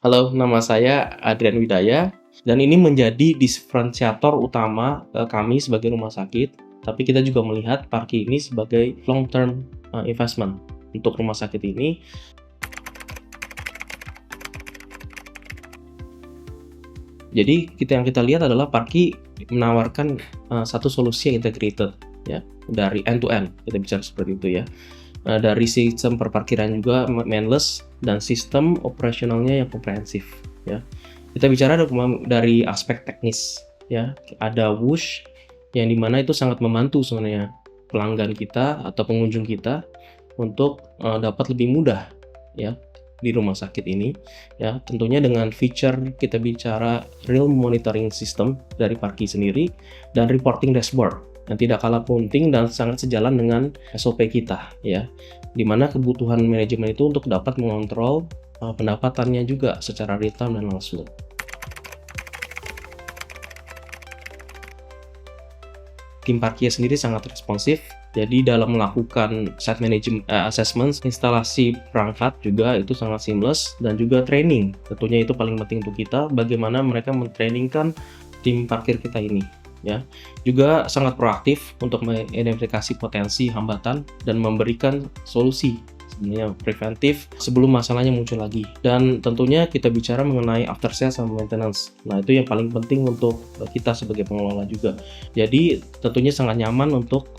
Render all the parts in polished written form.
Halo, nama saya Adrian Widaya, dan ini menjadi diferensiator utama kami sebagai rumah sakit. Tapi kita juga melihat Parki ini sebagai long term investment untuk rumah sakit ini. Jadi yang kita lihat adalah Parki menawarkan satu solusi yang integrated, ya, dari end to end. Kita bicara seperti itu ya. Dari sistem perparkiran juga mainless dan sistem operasionalnya yang komprehensif, ya. Kita bicara dari aspek teknis, ya. Ada Whoosh yang dimana itu sangat membantu sebenarnya pelanggan kita atau pengunjung kita untuk dapat lebih mudah, ya, di rumah sakit ini, ya. Tentunya dengan feature kita bicara real monitoring system dari Parki sendiri dan reporting dashboard yang tidak kalah penting dan sangat sejalan dengan SOP kita, ya. Di mana kebutuhan manajemen itu untuk dapat mengontrol pendapatannya juga secara real time dan langsung. Tim Parkia sendiri sangat responsif, jadi dalam melakukan site management assessment, instalasi perangkat juga itu sangat seamless, dan juga training. Tentunya itu paling penting untuk kita, bagaimana mereka mentrainingkan tim parkir kita ini, ya. Juga sangat proaktif untuk mengidentifikasi potensi hambatan dan memberikan solusi sebenarnya preventif sebelum masalahnya muncul lagi. Dan tentunya kita bicara mengenai after sales sama maintenance. Nah, itu yang paling penting untuk kita sebagai pengelola juga. Jadi tentunya sangat nyaman untuk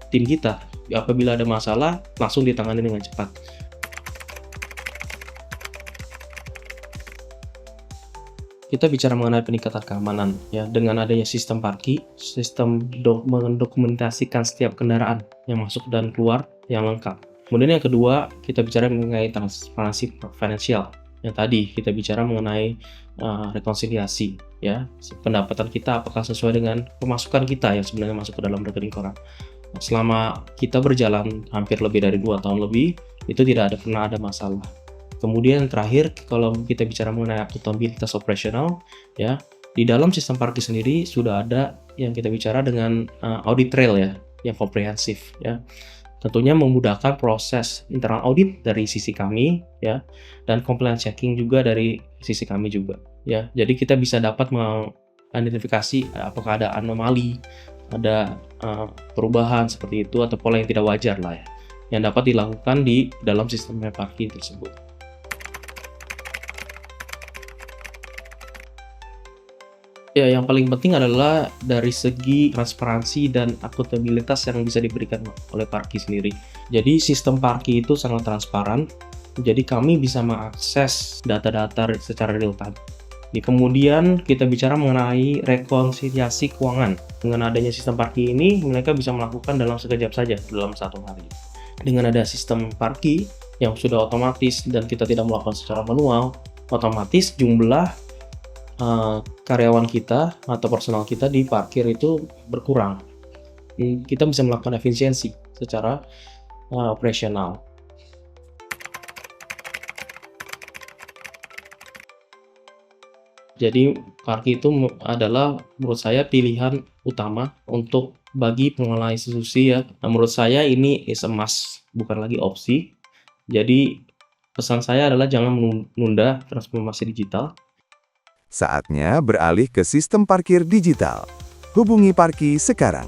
tim kita. Apabila ada masalah, langsung ditangani dengan cepat. Kita bicara mengenai peningkatan keamanan, ya, dengan adanya sistem Parki, sistem mendokumentasikan setiap kendaraan yang masuk dan keluar yang lengkap. Kemudian yang kedua, kita bicara mengenai transparansi finansial. Yang tadi kita bicara mengenai rekonsiliasi, ya, pendapatan kita apakah sesuai dengan pemasukan kita yang sebenarnya masuk ke dalam rekening koran. Nah, selama kita berjalan hampir lebih dari 2 tahun lebih, itu tidak pernah ada masalah. Kemudian terakhir, kalau kita bicara mengenai akuntabilitas operasional, ya, di dalam sistem Parki sendiri sudah ada yang kita bicara dengan audit trail, ya, yang komprehensif, ya. Tentunya memudahkan proses internal audit dari sisi kami, ya, dan compliance checking juga dari sisi kami juga, ya. Jadi kita bisa dapat mengidentifikasi apakah ada anomali, ada perubahan seperti itu atau pola yang tidak wajar lah, ya, yang dapat dilakukan di dalam sistem Parki tersebut. Ya, yang paling penting adalah dari segi transparansi dan akuntabilitas yang bisa diberikan oleh Parki sendiri. Jadi sistem Parki itu sangat transparan, jadi kami bisa mengakses data-data secara real time. Kemudian kita bicara mengenai rekonsiliasi keuangan. Dengan adanya sistem Parki ini, mereka bisa melakukan dalam sekejap saja, dalam 1 hari. Dengan ada sistem Parki yang sudah otomatis dan kita tidak melakukan secara manual, otomatis jumlah karyawan kita atau personal kita di parkir itu berkurang. Kita bisa melakukan efisiensi secara operasional. Jadi Parki itu adalah menurut saya pilihan utama untuk bagi pengelola institusi, ya. Nah, menurut saya ini is a must, bukan lagi opsi. Jadi pesan saya adalah jangan menunda transformasi digital. Saatnya beralih ke sistem parkir digital. Hubungi Parki sekarang.